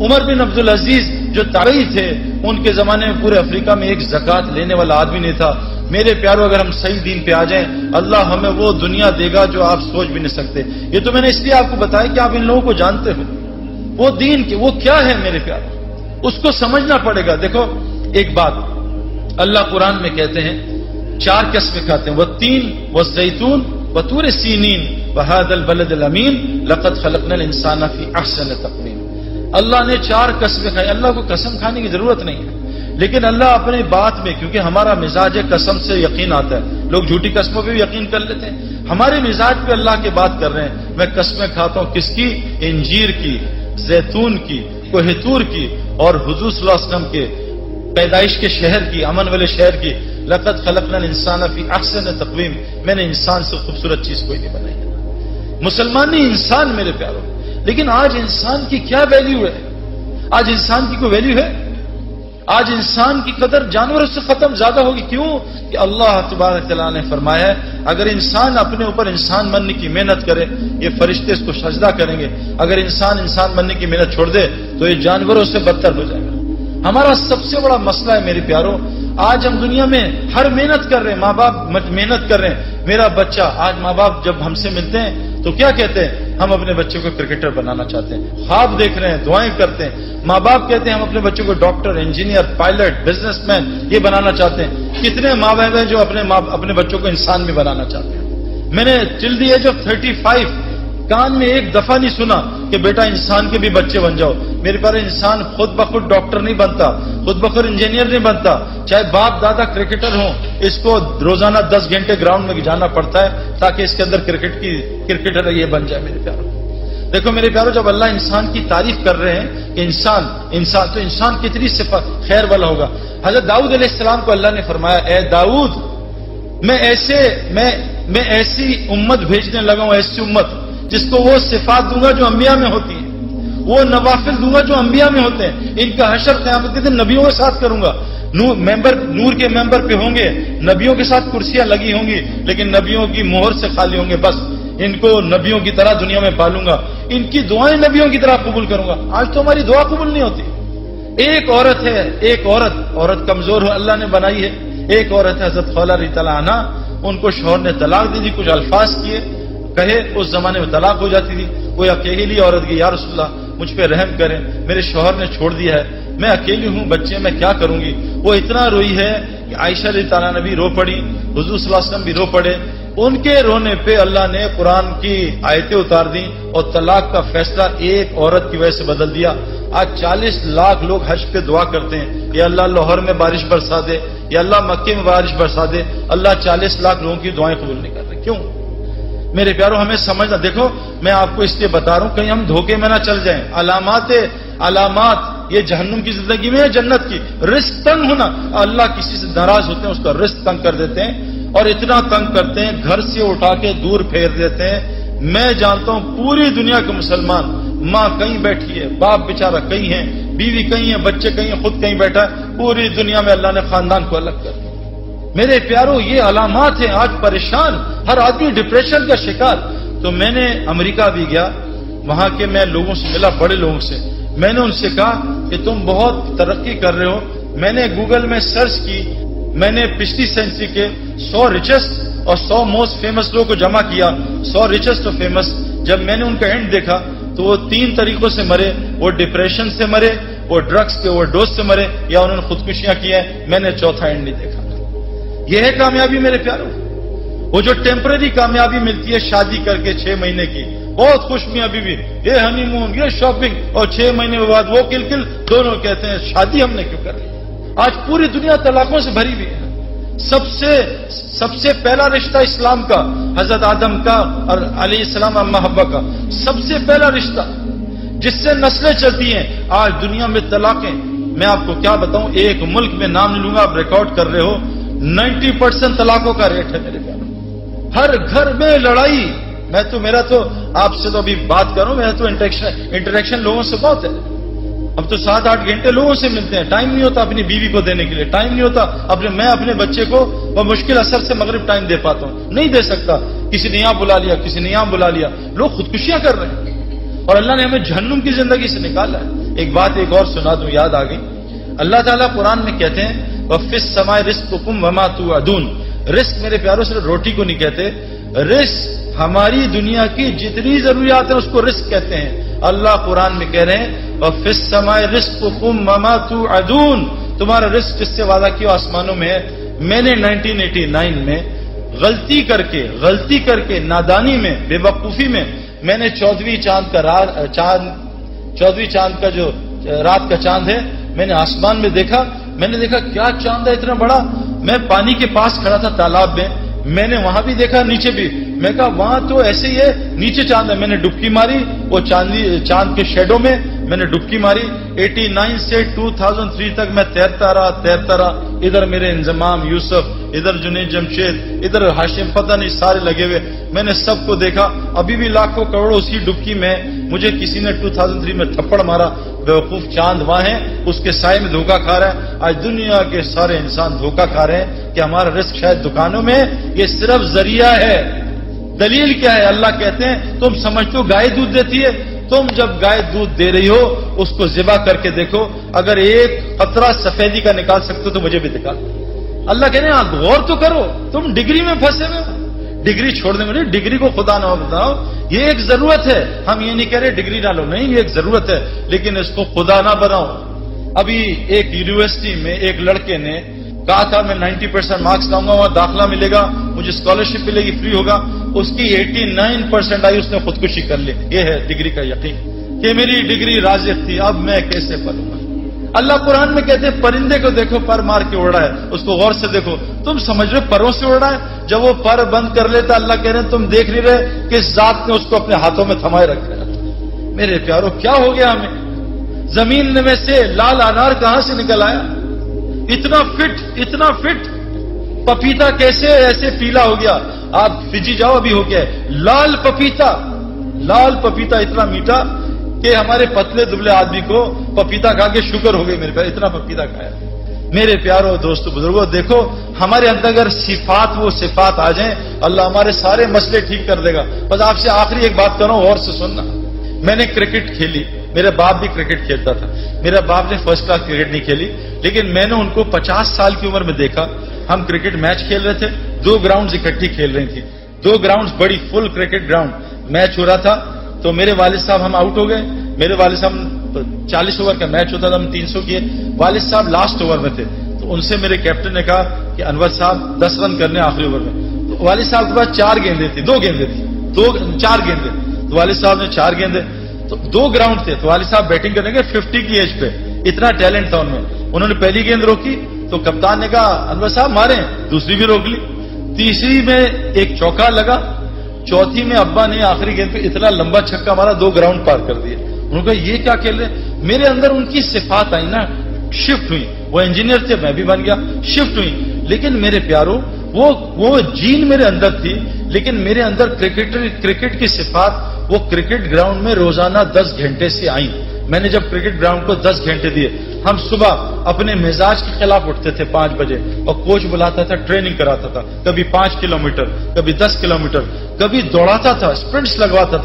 عمر بن عبدالعزیز جو تابعی تھے، ان کے زمانے میں پورے افریقہ میں ایک زکوٰۃ لینے والا آدمی نہیں تھا۔ میرے پیارو، اگر ہم صحیح دین پہ آ جائیں، اللہ ہمیں وہ دنیا دے گا جو آپ سوچ بھی نہیں سکتے۔ یہ تو میں نے اس لیے آپ کو بتایا کہ آپ ان لوگوں کو جانتے ہو، وہ دین کے وہ کیا ہے میرے پیارو، اس کو سمجھنا پڑے گا۔ دیکھو ایک بات اللہ قرآن میں کہتے ہیں، 4 قسمیں کھاتے ہیں، والتین والزیتون وطور سینین وہذا البلد الامین لقد خلقنا الانسان فی احسن تقویم۔ اللہ نے 4 قسمیں کھائی۔ اللہ کو قسم کھانے کی ضرورت نہیں ہے، لیکن اللہ اپنی بات میں، کیونکہ ہمارا مزاج ہے قسم سے یقین آتا ہے، لوگ جھوٹی قسموں پہ بھی یقین کر لیتے ہیں، ہمارے مزاج پہ اللہ کی بات کر رہے ہیں۔ میں قسمیں کھاتا ہوں، کس کی؟ انجیر کی، زیتون کی، کوہ طور کی، اور حضور صلی اللہ علیہ وسلم کے پیدائش کے شہر کی، امن والے شہر کی۔ لقد خلقنا الانسان فی احسن تقویم، میں نے انسان سے خوبصورت چیز کوئی نہیں بنائی ہے۔ مسلمان نہیں، انسان میرے پیاروں۔ لیکن آج انسان کی کیا ویلیو ہے؟ آج انسان کی کوئی ویلیو ہے؟ آج انسان کی قدر جانوروں سے ختم زیادہ ہوگی۔ کیوں؟ کہ اللہ تبارک تعالیٰ نے فرمایا ہے اگر انسان اپنے اوپر انسان بننے کی محنت کرے، یہ فرشتے اس کو سجدہ کریں گے۔ اگر انسان بننے کی محنت چھوڑ دے تو یہ جانوروں سے بدتر ہو جائے گا۔ ہمارا سب سے بڑا مسئلہ ہے میرے پیاروں، آج ہم دنیا میں ہر محنت کر رہے ہیں، ماں باپ محنت کر رہے ہیں۔ میرا بچہ، آج ماں باپ جب ہم سے ملتے ہیں تو کیا کہتے ہیں؟ ہم اپنے بچے کو کرکٹر بنانا چاہتے ہیں، خواب دیکھ رہے ہیں، دعائیں کرتے ہیں۔ ماں باپ کہتے ہیں ہم اپنے بچوں کو doctor, engineer, pilot, business man یہ بنانا چاہتے ہیں۔ کتنے ماں باپ ہیں جو اپنے بچوں کو انسان بھی بنانا چاہتے ہیں۔ میں نے ٹل دی ایج آف 35 کان میں ایک دفعہ نہیں سنا کہ بیٹا انسان کے بھی بچے بن جاؤ۔ میرے پاس انسان خود بخود ڈاکٹر نہیں بنتا، خود بخود انجینئر نہیں بنتا، چاہے باپ دادا کرکٹر ہوں، اس کو روزانہ 10 گھنٹے گراؤنڈ میں جانا پڑتا ہے تاکہ اس کے اندر کرکٹر یہ بن جائے۔ میرے پیاروں دیکھو، میرے پیاروں جب اللہ انسان کی تعریف کر رہے ہیں کہ انسان تو انسان کتنی صفت خیر والا ہوگا۔ حضرت داؤد علیہ السلام کو اللہ نے فرمایا، اے داؤد میں ایسی امت بھیجنے لگا ہوں، ایسی امت جس کو وہ صفات دوں گا جو انبیاء میں ہوتی ہیں، وہ نوافل دوں گا جو انبیاء میں ہوتے ہیں۔ ان کا حشر قیامت کے دن نبیوں کے ساتھ کروں گا۔ نور کے ممبر پہ ہوں گے، نبیوں کے ساتھ کرسیاں لگی ہوں گی، لیکن نبیوں کی مہر سے خالی ہوں گے۔ بس ان کو نبیوں کی طرح دنیا میں پالوں گا، ان کی دعائیں نبیوں کی طرح قبول کروں گا۔ آج تو ہماری دعا قبول نہیں ہوتی۔ ایک عورت ہے، ایک عورت کمزور ہو اللہ نے بنائی ہے۔ ایک عورت ہے حضرت خولہ رضی اللہ عنہا، ان کو شوہر نے طلاق دی تھی، کچھ الفاظ کیے کہے، اس زمانے میں طلاق ہو جاتی تھی۔ کوئی اکیلی عورت کی، یا رسول اللہ مجھ پہ رحم کریں، میرے شوہر نے چھوڑ دیا ہے، میں اکیلی ہوں، بچے میں کیا کروں گی؟ وہ اتنا روئی ہے کہ عائشہ رضی اللہ عنہا بھی رو پڑی، حضور صلی اللہ علیہ وسلم بھی رو پڑے۔ ان کے رونے پہ اللہ نے قرآن کی آیتیں اتار دیں اور طلاق کا فیصلہ ایک عورت کی وجہ سے بدل دیا۔ آج 40 لاکھ لوگ حج پہ دعا کرتے ہیں، یا اللہ لاہور میں بارش برسا دے، یا اللہ مکے میں بارش برسا دے۔ اللہ 40 لاکھ لوگوں کی دعائیں قبول نہیں کر رہے۔ کیوں؟ میرے پیاروں ہمیں سمجھنا، دیکھو میں آپ کو اس لیے بتا رہا ہوں کہیں ہم دھوکے میں نہ چل جائیں۔ علامات یہ جہنم کی زندگی میں ہے، جنت کی۔ رزق تنگ ہونا، اللہ کسی سے ناراض ہوتے ہیں، اس کا رزق تنگ کر دیتے ہیں، اور اتنا تنگ کرتے ہیں گھر سے اٹھا کے دور پھیر دیتے ہیں۔ میں جانتا ہوں پوری دنیا کے مسلمان، ماں کہیں بیٹھی ہے، باپ بیچارہ کہیں ہے، بیوی کہیں ہے، بچے کہیں ہیں، خود کہیں بیٹھا ہے، پوری دنیا میں اللہ نے خاندان کو الگ کر دیا۔ میرے پیاروں یہ علامات ہیں، آج پریشان، ہر آدمی ڈپریشن کا شکار۔ تو میں نے امریکہ بھی گیا، وہاں کے میں لوگوں سے ملا، بڑے لوگوں سے، میں نے ان سے کہا کہ تم بہت ترقی کر رہے ہو۔ میں نے گوگل میں سرچ کی، میں نے پچھلی سینچری کے 100 ریچسٹ اور 100 موسٹ فیمس لوگوں کو جمع کیا، 100 ریچسٹ اور فیمس۔ جب میں نے ان کا اینڈ دیکھا تو وہ 3 طریقوں سے مرے، وہ ڈپریشن سے مرے، وہ ڈرگس کے اوور ڈوز سے مرے، یا انہوں نے خودکشیاں کی ہیں۔ میں نے چوتھا اینڈ نہیں دیکھا۔ یہ ہے کامیابی میرے پیاروں، وہ جو ٹیمپرری کامیابی ملتی ہے شادی کر کے 6 مہینے کی، بہت خوش میاں بیوی، یہ ہنی مون، یہ شاپنگ، اور 6 مہینے کے بعد وہ کل دونوں کہتے ہیں شادی ہم نے کیوں کر لی؟ آج پوری دنیا طلاقوں سے بھری ہوئی ہے۔ سب سے پہلا رشتہ اسلام کا حضرت آدم کا اور علیہ السلام اما حوا کا سب سے پہلا رشتہ جس سے نسلیں چلتی ہیں۔ آج دنیا میں طلاقیں، میں آپ کو کیا بتاؤں، ایک ملک میں نام نہیں لوں گا، آپ ریکارڈ کر رہے ہو، 90% طلاقوں کا ریٹ ہے میرے پیاروں۔ ہر گھر میں لڑائی۔ میرا تو آپ سے تو ابھی بات کروں، میرا تو انٹریکشن لوگوں سے بہت ہے۔ اب تو 7-8 گھنٹے لوگوں سے ملتے ہیں، ٹائم نہیں ہوتا اپنی بیوی کو دینے کے لیے، ٹائم نہیں ہوتا میں اپنے بچے کو مشکل اثر سے مغرب ٹائم دے پاتا ہوں، نہیں دے سکتا، کسی نے یہاں بلا لیا، کسی نے یہاں بلا لیا، لوگ خودکشیاں کر رہے ہیں۔ اور اللہ نے ہمیں جہنم کی زندگی سے نکالا ہے. ایک بات ایک اور سنا دوں، یاد آ گئی. اللہ تعالیٰ قرآن میں کہتے ہیں وَفِي السَّمَاءِ رِزْقُكُمْ وَمَا تُوعَدُونَ. رزق میرے پیاروں صرف روٹی کو نہیں کہتے، رزق ہماری دنیا کی جتنی ضروریات ہیں اس کو رزق کہتے ہیں. اللہ قرآن میں کہہ رہے ہیں وَفِي السَّمَاءِ رِزْقُكُمْ وَمَا تُوعَدُونَ. تمہارا رزق جس سے وعدہ کیا آسمانوں میں ہے. میں نے 1989 میں غلطی کر کے نادانی میں، بے وقوفی میں نے 14ویں چاند کا جو رات کا چاند ہے میں نے آسمان میں دیکھا. میں نے دیکھا کیا چاند ہے اتنا بڑا. میں پانی کے پاس کھڑا تھا تالاب میں نے وہاں بھی دیکھا نیچے بھی. میں کہا وہاں تو ایسے ہی ہے، نیچے چاند ہے. میں نے ڈبکی ماری وہ چاند کے شیڈو میں نے ڈبکی ماری. 89 سے 2003 تک میں تیرتا رہا. ادھر میرے انضمام یوسف، ادھر جنید جمشید، ادھر ہاشم، پتہ نہیں سارے لگے ہوئے. میں نے سب کو دیکھا. ابھی بھی لاکھوں کروڑوں اسی ڈبکی میں. مجھے کسی نے 2003 میں تھپڑ مارا. بیوقوف چاند وہاں ہے، اس کے سائے میں دھوکہ کھا رہا ہے. آج دنیا کے سارے انسان دھوکہ کھا رہے ہیں کہ ہمارا رزق شاید دکانوں میں. یہ صرف ذریعہ ہے. دلیل کیا ہے؟ اللہ کہتے ہیں تم سمجھتے ہو گائے دودھ دیتی ہے. تم جب گائے دودھ دے رہی ہو اس کو ذبح کر کے دیکھو، اگر ایک قطرہ سفیدی کا نکال سکتے ہو تو مجھے بھی دکھا. اللہ کہتے ہیں غور تو کرو. تم ڈگری میں پھنسے ہوئے ہو. ڈگری چھوڑنے میں نہیں، ڈگری کو خدا نہ بتاؤ. یہ ایک ضرورت ہے. ہم یہ نہیں کہہ رہے ڈگری نہ لو، نہیں، یہ ایک ضرورت ہے، لیکن اس کو خدا نہ بناؤ. ابھی ایک یونیورسٹی میں ایک لڑکے نے کہا تھا میں 90% مارکس لاؤں گا، وہاں داخلہ ملے گا، مجھے اسکالرشپ ملے گی، فری ہوگا. اس کی 89% آئی، اس نے خودکشی کر لی. یہ ہے ڈگری کا یقین کہ میری ڈگری رازق تھی، اب میں کیسے پڑھوں گا. اللہ قرآن میں کہتے ہیں پرندے کو دیکھو پر مار کے اڑ رہا ہے، اس کو غور سے دیکھو. تم سمجھ رہے پروں سے اڑ رہا ہے؟ جب وہ پر بند کر لیتا اللہ کہہ رہے ہیں تم دیکھ نہیں رہے کہ ذات نے اس کو اپنے ہاتھوں میں تھمائے رکھا ہے. میرے پیاروں کیا ہو گیا ہمیں؟ زمین میں سے لال انار کہاں سے نکل آیا؟ اتنا فٹ پپیتا کیسے ایسے پیلا ہو گیا؟ آپ فجی جاؤ ابھی ہو گیا ہے لال پپیتا اتنا میٹھا کہ ہمارے پتلے دبلے آدمی کو پپیتا کھا کے شوگر ہو گئی. میرے پیار اتنا پپیتا کھایا. میرے پیاروں دوستو بزرگوں دیکھو ہمارے اندر اگر وہ صفات آ جائیں اللہ ہمارے سارے مسئلے ٹھیک کر دے گا. بس آپ سے آخری ایک بات کروں غور سے سننا. میں نے کرکٹ کھیلی، میرے باپ بھی کرکٹ کھیلتا تھا. میرے باپ نے فرسٹ کلاس کرکٹ نہیں کھیلی، لیکن میں نے ان کو 50 سال کی عمر میں دیکھا. ہم کرکٹ میچ کھیل رہے تھے، 2 گراؤنڈز اکٹھی کھیل رہی تھی. 2 گراؤنڈز بڑی فل کرکٹ گراؤنڈ. میچ ہو رہا تھا تو میرے والد صاحب ہم آؤٹ ہو گئے. میرے والد صاحب 40 اوور کا میچ ہوتا تھا، ہم 300 کیے. والد صاحب لاسٹ اوور میں تھے تو ان سے میرے کیپٹن نے کہا کہ انور صاحب 10 رن کرنے آخری اوور میں. تو والد صاحب کے پاس 4 گیندیں تھی، 4 گیندیں. تو والد صاحب نے 4 گیندیں، تو 2 گراؤنڈ تھے. تو والد صاحب بیٹنگ کرنے کے 50 کی ایج پہ، اتنا ٹیلنٹ تھا ان میں. انہوں نے پہلی گیند روکی تو کپتان نے کہا انور صاحب ماریں، دوسری بھی روک لی. تیسری میں ایک چوکا لگا. چوتھی میں ابا نے آخری گیند پہ اتنا لمبا چھکا مارا 2 گراؤنڈ پار کر دیا. انہوں نے کہا یہ کیا کھیل رہے؟ میرے اندر ان کی صفات آئی نا، شفٹ ہوئی. وہ انجینئر تھے، میں بھی بن گیا، شفٹ ہوئی. لیکن میرے پیاروں وہ جین میرے اندر تھی، لیکن میرے اندر کرکٹ کی صفات وہ کرکٹ گراؤنڈ میں روزانہ 10 گھنٹے سے آئیں. میں نے جب کرکٹ گراؤنڈ کو 10 گھنٹے دیے، ہم صبح اپنے مزاج کے خلاف اٹھتے تھے 5 بجے اور کوچ بلاتا تھا، ٹریننگ کراتا تھا. کبھی 5 کلومیٹر، کبھی 10 کلومیٹر، کبھی دوڑاتا تھا، اسپرنٹس لگواتا تھا.